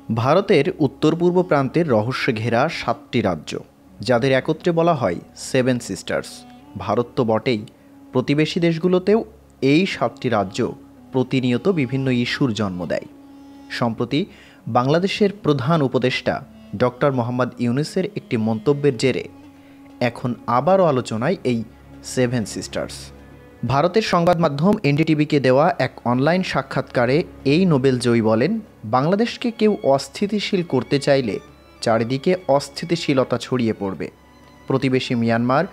ভারতের উত্তর পূর্ব প্রান্তের রহস্যে ঘেরা ৭টি রাজ্য, যাদের একত্রে বলা হয় সেভেন সিস্টার্স। ভারত তো বটেই, প্রতিবেশী দেশগুলোতেও এই ৭টি রাজ্য প্রতিনিয়ত বিভিন্ন ইস্যুর জন্ম দেয়। সম্প্রতি বাংলাদেশের প্রধান উপদেষ্টা ডক্টর মোহাম্মদ ইউনূসের একটি মন্তব্যের জেরে এখন আবারও আলোচনায় এই সেভেন সিস্টার্স। ভারতের সংবাদ মাধ্যম এনডিটিভিকে দেওয়া এক অনলাইন সাক্ষাৎকারে এই নোবেলজয়ী বলেন, বাংলাদেশকে কেউ অস্থিতিশীল করতে চাইলে চারিদিকে অস্থিতিশীলতা ছড়িয়ে পড়বে। প্রতিবেশী মিয়ানমার,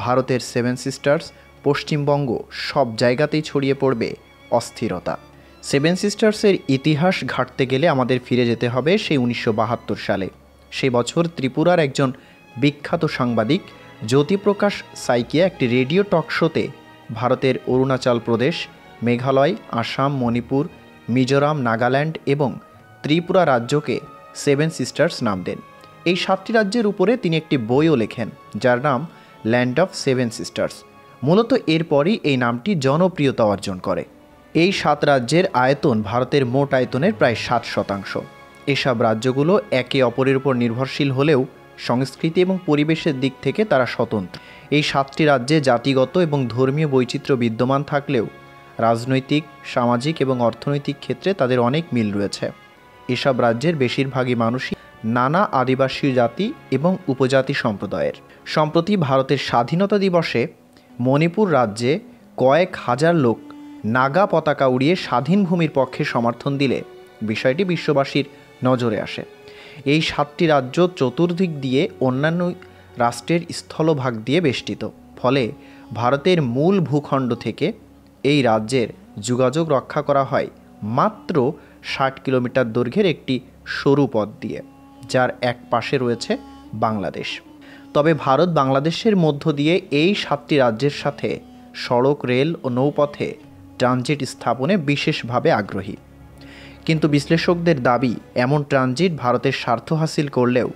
ভারতের সেভেন সিস্টার্স, পশ্চিমবঙ্গ, সব জায়গাতেই ছড়িয়ে পড়বে অস্থিরতা। সেভেন সিস্টার্সের ইতিহাস ঘাঁটতে গেলে আমাদের ফিরে যেতে হবে সেই ১৯৭২ সালে। সেই বছর ত্রিপুরার একজন বিখ্যাত সাংবাদিক জ্যোতিপ্রকাশ সাইকিয়া একটি রেডিও টক শোতে ভারতের অরুণাচল প্রদেশ, মেঘালয়, আসাম, মণিপুর, মিজোরাম, নাগাল্যান্ড এবং ত্রিপুরা রাজ্যকে সেভেন সিস্টার্স নাম দেন। এই ৭টি রাজ্যের উপরে তিনি একটি বইও লেখেন, যার নাম ল্যান্ড অফ সেভেন সিস্টার্স। মূলত এরপরই এই নামটি জনপ্রিয়তা অর্জন করে। এই ৭ রাজ্যের আয়তন ভারতের মোট আয়তনের প্রায় ৭%। এসব রাজ্যগুলো একে অপরের উপর নির্ভরশীল হলেও সংস্কৃতি এবং পরিবেশের দিক থেকে তারা স্বতন্ত্র। এই ৭টি রাজ্যে জাতিগত এবং ধর্মীয় বৈচিত্র্য বিদ্যমান থাকলেও রাজনৈতিক, সামাজিক এবং অর্থনৈতিক ক্ষেত্রে তাদের অনেক মিল রয়েছে। এসব রাজ্যের বেশিরভাগই মানুষই নানা আদিবাসী জাতি এবং উপজাতি সম্প্রদায়ের। সম্প্রতি ভারতের স্বাধীনতা দিবসে মণিপুর রাজ্যে কয়েক হাজার লোক নাগা পতাকা উড়িয়ে স্বাধীন ভূমির পক্ষে সমর্থন দিলে বিষয়টি বিশ্ববাসীর নজরে আসে। এই ৭টি রাজ্য চতুর্দিক দিয়ে অন্যান্য রাষ্ট্রের স্থলভাগ দিয়ে বেষ্টিত, ফলে ভারতের মূল ভূখণ্ড থেকে এই রাজ্যের যোগাযোগ রক্ষা করা হয় মাত্র ৬০ কিলোমিটার দৈর্ঘ্যের একটি সরু পথ দিয়ে, যার এক পাশে রয়েছে বাংলাদেশ। তবে ভারত বাংলাদেশের মধ্য দিয়ে এই ৭টি রাজ্যের সাথে সড়ক, রেল ও নৌপথে ট্রানজিট স্থাপনে বিশেষভাবে আগ্রহী। কিন্তু বিশ্লেষকদের দাবি, এমন ট্রানজিট ভারতের স্বার্থ হাসিল করলেও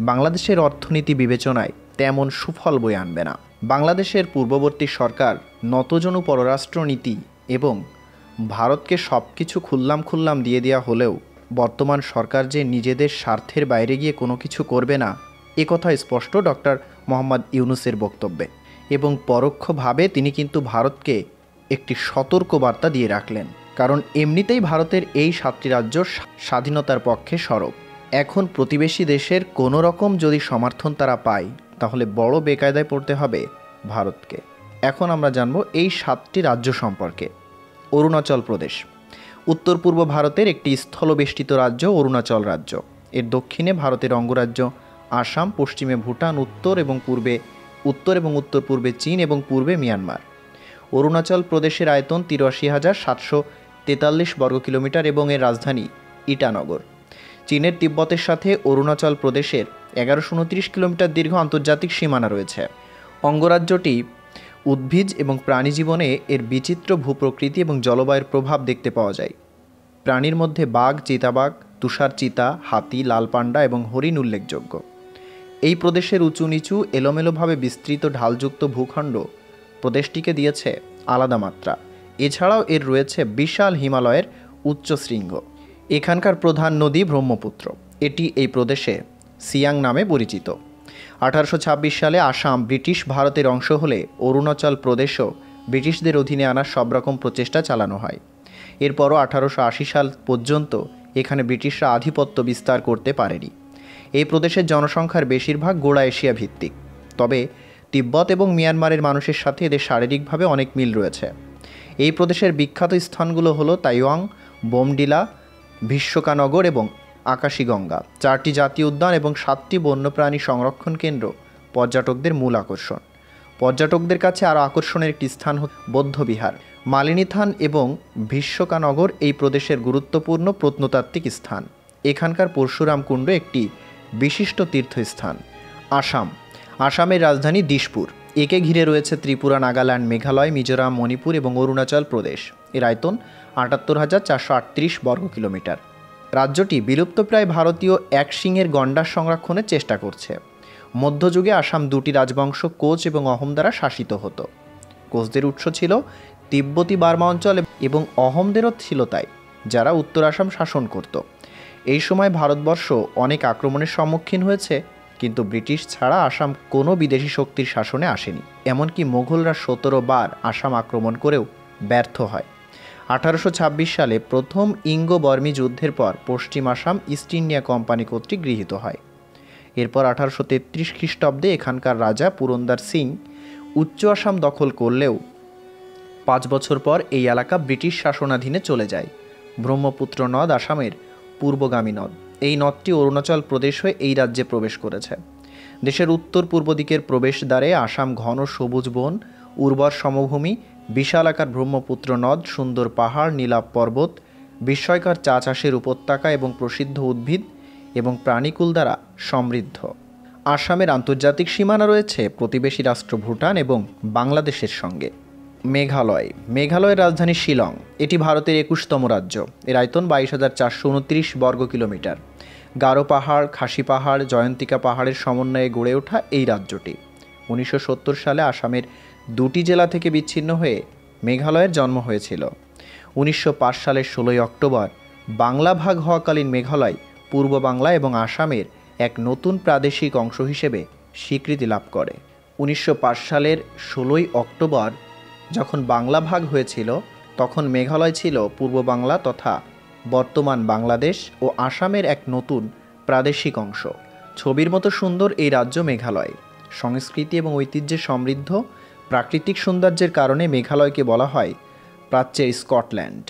বাংলাদেশের অর্থনীতি বিবেচনায় তেমন সুফল বয়ে আনবে না। বাংলাদেশের পূর্ববর্তী সরকার নতজনু পররাষ্ট্রনীতি এবং ভারতকে সব কিছু খুল্লাম দিয়ে দেওয়া হলেও বর্তমান সরকার যে নিজেদের স্বার্থের বাইরে গিয়ে কোনো কিছু করবে না, একথা স্পষ্ট ডক্টর মোহাম্মদ ইউনূসের বক্তব্যে। এবং পরোক্ষভাবে তিনি কিন্তু ভারতকে একটি সতর্ক বার্তা দিয়ে রাখলেন, কারণ এমনিতেই ভারতের এই ৭টি রাজ্য স্বাধীনতার পক্ষে সরব। এখন প্রতিবেশী দেশের কোনো রকম যদি সমর্থন তারা পায়, তাহলে বড় বেকায়দায় পড়তে হবে ভারতকে। এখন আমরা জানব এই ৭টি রাজ্য সম্পর্কে। অরুণাচল প্রদেশ উত্তর পূর্ব ভারতের একটি স্থলবেষ্টিত রাজ্য। অরুণাচল রাজ্য এর দক্ষিণে ভারতের অঙ্গরাজ্য আসাম, পশ্চিমে ভুটান, উত্তর এবং উত্তর পূর্বে চীন এবং পূর্বে মিয়ানমার। অরুণাচল প্রদেশের আয়তন ৮৩,৭৪৩ বর্গ কিলোমিটার এবং এর রাজধানী ইটানগর। চীনের তিব্বতের সাথে অরুণাচল প্রদেশের ১১২৯ কিলোমিটার দীর্ঘ আন্তর্জাতিক সীমানা রয়েছে। অঙ্গরাজ্যটি উদ্ভিজ এবং প্রাণী জীবনে এর বিচিত্র ভূপ্রকৃতি এবং জলবায়ুর প্রভাব দেখতে পাওয়া যায়। প্রাণীর মধ্যে বাঘ, চিতাবাঘ, তুষার চিতা, হাতি, লাল পান্ডা এবং হরিণ উল্লেখযোগ্য। এই প্রদেশের উঁচু নিচু এলোমেলোভাবে বিস্তৃত ঢালযুক্ত ভূখণ্ড প্রদেশটিকে দিয়েছে আলাদা মাত্রা। এছাড়াও এর রয়েছে বিশাল হিমালয়ের উচ্চ শৃঙ্গ। এখানকার প্রধান নদী ব্রহ্মপুত্র। এটি এই প্রদেশে সিয়াং নামে পরিচিত। ১৮২৬ সালে আসাম ব্রিটিশ ভারতের অংশ হলে অরুণাচল প্রদেশও ব্রিটিশদের অধীনে আনার সব রকম প্রচেষ্টা চালানো হয়। এরপরও ১৮৮০ সাল পর্যন্ত এখানে ব্রিটিশরা আধিপত্য বিস্তার করতে পারেনি। এই প্রদেশের জনসংখ্যার বেশিরভাগ গোড়া এশিয়া ভিত্তিক, তবে তিব্বত এবং মিয়ানমারের মানুষের সাথে এদের শারীরিকভাবে অনেক মিল রয়েছে। এই প্রদেশের বিখ্যাত স্থানগুলো হলো তাইওয়াং, বোমডিলা, ভিস্বকানগর এবং আকাশীগঙ্গা। ৪টি জাতীয় উদ্যান এবং ৭টি বন্যপ্রাণী সংরক্ষণ কেন্দ্র পর্যটকদের মূল আকর্ষণ। পর্যটকদের কাছে আরও আকর্ষণের একটি স্থান বৌদ্ধবিহার। মালিনীথান এবং ভিস্বকানগর এই প্রদেশের গুরুত্বপূর্ণ প্রত্নতাত্ত্বিক স্থান। এখানকার পরশুরাম কুণ্ড একটি বিশিষ্ট তীর্থস্থান। আসামের রাজধানী দিশপুর। একে ঘিরে রয়েছে ত্রিপুরা, নাগাল্যান্ড, মেঘালয়, মিজোরাম, মণিপুর এবং অরুণাচল প্রদেশ। এর আয়তন ৭৮,৪৩৮ বর্গ কিলোমিটার। রাজ্যটি বিলুপ্তপ্রায় ভারতীয় একশিঙের গণ্ডার সংরক্ষণের চেষ্টা করছে। মধ্যযুগে আসাম ২টি রাজবংশ কোচ এবং অহোম দ্বারা শাসিত হতো। কোচদের উৎস ছিল তিব্বতী বার্মা অঞ্চল এবং অহোমদেরও ছিল তাই, যারা উত্তর আসাম শাসন করত। এই সময় ভারতবর্ষ অনেক আক্রমণের সম্মুখীন হয়েছে, কিন্তু ব্রিটিশ ছাড়া আসাম কোনো বিদেশি শক্তির শাসনে আসেনি। এমনকি মোগলরা 17 বার আসাম আক্রমণ করেও ব্যর্থ হয়। 1826 সালে প্রথম ইঙ্গো বর্মি যুদ্ধের পর পশ্চিম আসাম ইস্ট ইন্ডিয়া কোম্পানি কর্তৃক গৃহীত হয়। এরপর 1833 খ্রিস্টাব্দে এখানকার রাজা পুরন্দর সিং উচ্চ আসাম দখল করলেও 5 বছর পর এই এলাকা ব্রিটিশ শাসনাধীনে চলে যায়। ব্রহ্মপুত্র নদ আসামের পূর্বগামী নদ। এই নদটি অরুণাচল প্রদেশ হয়ে এই রাজ্যে প্রবেশ করেছে। দেশের উত্তর পূর্ব দিকের প্রবেশদ্বারে আসাম ঘন সবুজ বন, উর্বর সমভূমি, বিশালাকার ব্রহ্মপুত্র নদ, সুন্দর পাহাড়, নীলাভ পর্বত, বিস্ময়কর চা চাষের উপত্যকা এবং প্রসিদ্ধ উদ্ভিদ এবং প্রাণীকুল দ্বারা সমৃদ্ধ। আসামের আন্তর্জাতিক সীমানা রয়েছে প্রতিবেশী রাষ্ট্র ভুটান এবং বাংলাদেশের সঙ্গে। মেঘালয়ের রাজধানী শিলং। এটি ভারতের 21তম রাজ্য। এর আয়তন 22,429 বর্গ কিলোমিটার। গারো পাহাড়, খাসি পাহাড়, জয়ন্তিকা পাহাড়ের সমন্বয়ে গড়ে ওঠা এই রাজ্যটি 1970 সালে আসামের 2টি জেলা থেকে বিচ্ছিন্ন হয়ে মেঘালয়ের জন্ম হয়েছিল। 1905 সালের 16 অক্টোবর বাংলা ভাগ হওয়াকালীন মেঘালয় পূর্ব বাংলা এবং আসামের এক নতুন প্রাদেশিক অংশ হিসেবে স্বীকৃতি লাভ করে। 1905 সালের 16 অক্টোবর যখন বাংলা ভাগ হয়েছিল, তখন মেঘালয় ছিল পূর্ব বাংলা তথা বর্তমান বাংলাদেশ ও আসামের এক নতুন প্রাদেশিক অংশ। ছবির মতো সুন্দর এই রাজ্য মেঘালয়। সংস্কৃতি এবং ঐতিহ্যে সমৃদ্ধ। প্রাকৃতিক সৌন্দর্যের কারণে মেঘালয়কে বলা হয় প্রাচ্যের স্কটল্যান্ড।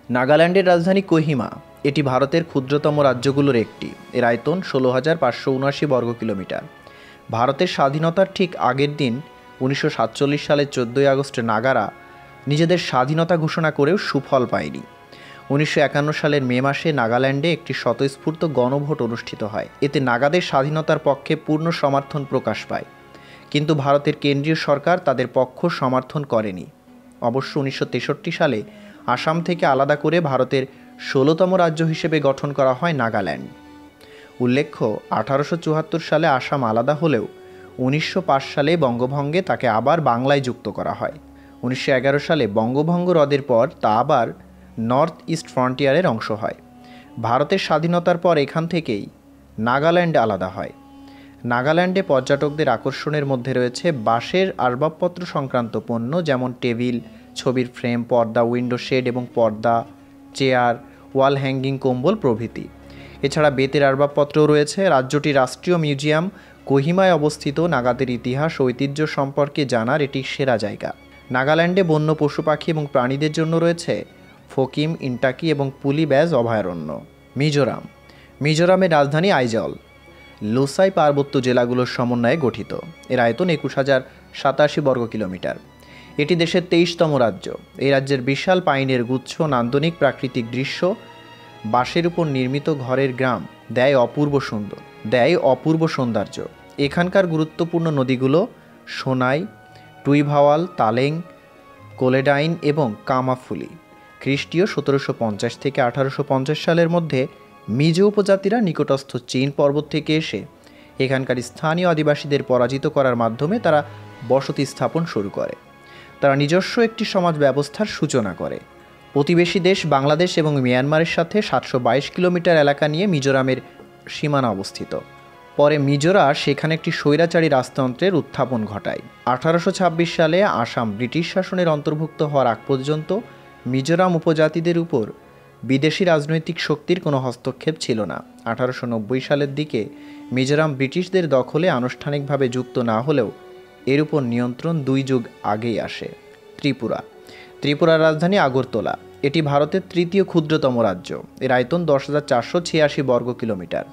নাগাল্যান্ডের রাজধানী কোহিমা। এটি ভারতের ক্ষুদ্রতম রাজ্যগুলোর একটি। এর আয়তন 16,579 বর্গ কিলোমিটার। ভারতের স্বাধীনতার ঠিক আগের দিন 1947 সালের 14 আগস্ট নাগারা নিজেদের স্বাধীনতা ঘোষণা করেও সুফল পায়নি। 1951 সালের মে মাসে নাগাল্যান্ডে একটি স্বতঃস্ফূর্ত গণভোট অনুষ্ঠিত হয়। এতে নাগাদের স্বাধীনতার পক্ষে পূর্ণ সমর্থন প্রকাশ পায়, কিন্তু ভারতের কেন্দ্রীয় সরকার তাদের পক্ষ সমর্থন করেনি। অবশ্য 1963 সালে আসাম থেকে আলাদা করে ভারতের 16তম রাজ্য হিসেবে গঠন করা হয় নাগাল্যান্ড। উল্লেখ্য, 1874 সালে আসাম আলাদা হলেও 1905 সালে বঙ্গভঙ্গে তাকে আবার বাংলায় যুক্ত করা হয়। 1911 সালে বঙ্গভঙ্গ রদের পর তা আবার নর্থ ইস্ট ফ্রন্টিয়ারের অংশ হয়। ভারতের স্বাধীনতার পর এখান থেকেই নাগাল্যান্ড আলাদা হয়। নাগাল্যান্ডে পর্যটকদের আকর্ষণের মধ্যে রয়েছে বাঁশের আসবাবপত্র সংক্রান্ত পণ্য, যেমন টেবিল, ছবির ফ্রেম, পর্দা, উইন্ডো শেড এবং পর্দা, চেয়ার, ওয়াল হ্যাঙ্গিং, কম্বল প্রভৃতি। এছাড়া বেতের আসবাবপত্রও রয়েছে। রাজ্যটি রাষ্ট্রীয় মিউজিয়াম কোহিমায় অবস্থিত। নাগাদের ইতিহাস ও ঐতিহ্য সম্পর্কে জানার এটি সেরা জায়গা। নাগাল্যান্ডে বন্য পশু পাখি এবং প্রাণীদের জন্য রয়েছে ফকিম, ইন্টাকি এবং পুলি ব্যাজ অভয়ারণ্য। মিজোরামের রাজধানী আইজল। লোসাই পার্বত্য জেলাগুলোর সমন্বয়ে গঠিত। এর আয়তন 21,087 বর্গ কিলোমিটার। এটি দেশের 23তম রাজ্য। এই রাজ্যের বিশাল পাইনের গুচ্ছ, নান্দনিক প্রাকৃতিক দৃশ্য, বাঁশের উপর নির্মিত ঘরের গ্রাম দেয় অপূর্ব সৌন্দর্য। এখানকার গুরুত্বপূর্ণ নদীগুলো সোনাই, টুইভাওয়াল, তালেং, কোলেডাইন এবং কামাফুলি। খ্রিস্টীয় 1750 থেকে 1850 সালের মধ্যে মিজো উপজাতিরা নিকটস্থ চীন পর্বত থেকে এসে এখানকার স্থানীয় আদিবাসীদের পরাজিত করার মাধ্যমে তারা বসতি স্থাপন শুরু করে। তারা নিজস্ব একটি সমাজ ব্যবস্থার সূচনা করে। প্রতিবেশী দেশ বাংলাদেশ এবং মিয়ানমারের সাথে 722 কিলোমিটার এলাকা নিয়ে মিজোরামের সীমানা অবস্থিত। পরে মিজোরা সেখানে একটি স্বৈরাচারী রাজতন্ত্রের উত্থাপন ঘটায়। 1826 সালে আসাম ব্রিটিশ শাসনের অন্তর্ভুক্ত হওয়ার আগ পর্যন্ত মিজোরাম উপজাতিদের উপর বিদেশি রাজনৈতিক শক্তির কোনো হস্তক্ষেপ ছিল না। 1890 সালের দিকে মিজোরাম ব্রিটিশদের দখলে আনুষ্ঠানিকভাবে যুক্ত না হলেও এর উপর নিয়ন্ত্রণ 2 যুগ আগেই আসে। ত্রিপুরার রাজধানী আগরতলা। এটি ভারতের 3য় ক্ষুদ্রতম রাজ্য। এর আয়তন 10,486 বর্গ কিলোমিটার।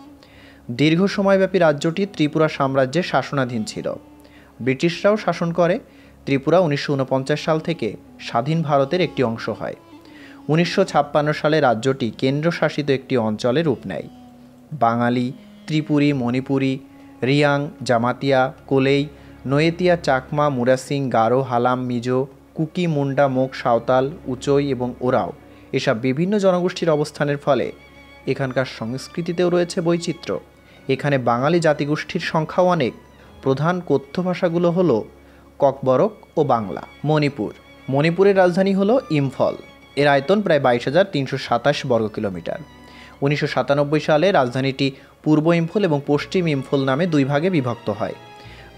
দীর্ঘ সময়ব্যাপী রাজ্যটি ত্রিপুরা সাম্রাজ্যের শাসনাধীন ছিল। ব্রিটিশরাও শাসন করে। ত্রিপুরা 1949 সাল থেকে স্বাধীন ভারতের একটি অংশ হয়। 1956 সালে রাজ্যটি কেন্দ্রশাসিত একটি অঞ্চলে রূপ নেয়। বাঙালি, ত্রিপুরী, মণিপুরী, রিয়াং, জামাতিয়া, কোলেই, নয়েতিয়া, চাকমা, মুরাসিং, গারো, হালাম, মিজো, কুকি, মুন্ডা, মোক, সাঁওতাল, উচই এবং ওরাও এসব বিভিন্ন জনগোষ্ঠীর অবস্থানের ফলে এখানকার সংস্কৃতিতেও রয়েছে বৈচিত্র্য। এখানে বাঙালি জাতিগোষ্ঠীর সংখ্যাও অনেক। প্রধান কথ্য ভাষাগুলো হলো ককবরক ও বাংলা। মণিপুরের রাজধানী হলো ইম্ফল। এর আয়তন প্রায় 22,327 বর্গ কিলোমিটার। 1997 সালে রাজধানীটি পূর্ব ইম্ফল এবং পশ্চিম ইম্ফল নামে দুই ভাগে বিভক্ত হয়।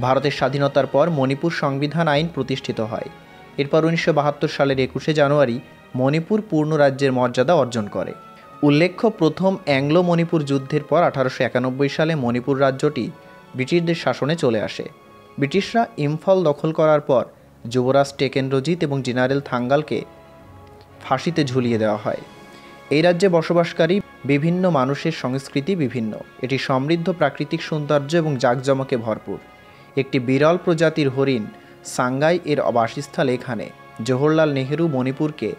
ভারতের স্বাধীনতার পর মণিপুর সংবিধান আইন প্রতিষ্ঠিত হয়। এরপর 1972 সালের 21শে জানুয়ারি মণিপুর পূর্ণ রাজ্যের মর্যাদা অর্জন করে। উল্লেখ্য, প্রথম অ্যাংলো মণিপুর যুদ্ধের পর 1891 সালে মণিপুর রাজ্যটি ব্রিটিশদের শাসনে চলে আসে। ব্রিটিশরা ইম্ফল দখল করার পর যুবরাজ টেকেন্দ্রজিৎ এবং জেনারেল থাঙ্গালকে ফাঁসিতে ঝুলিয়ে দেওয়া হয়। এই রাজ্যে বসবাসকারী বিভিন্ন মানুষের সংস্কৃতি বিভিন্ন। এটি সমৃদ্ধ প্রাকৃতিক সৌন্দর্য এবং জাঁকজমকে ভরপুর। একটি বিরল প্রজাতির হরিণ সাঙ্গাই এর বাসস্থান এখানে। জওহরলাল নেহেরু মণিপুরকে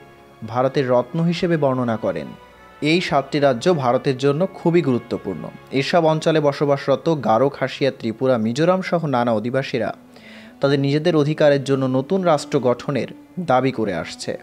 ভারতের রত্ন হিসেবে বর্ণনা করেন। এই 7টি রাজ্য ভারতের জন্য খুবই গুরুত্বপূর্ণ। এসব অঞ্চলে বসবাসরত গারো, খাসিয়া, ত্রিপুরা, মিজোরাম সহ নানা অধিবাসীরা তাদের নিজেদের অধিকারের জন্য নতুন রাষ্ট্র গঠনের দাবি করে আসছে।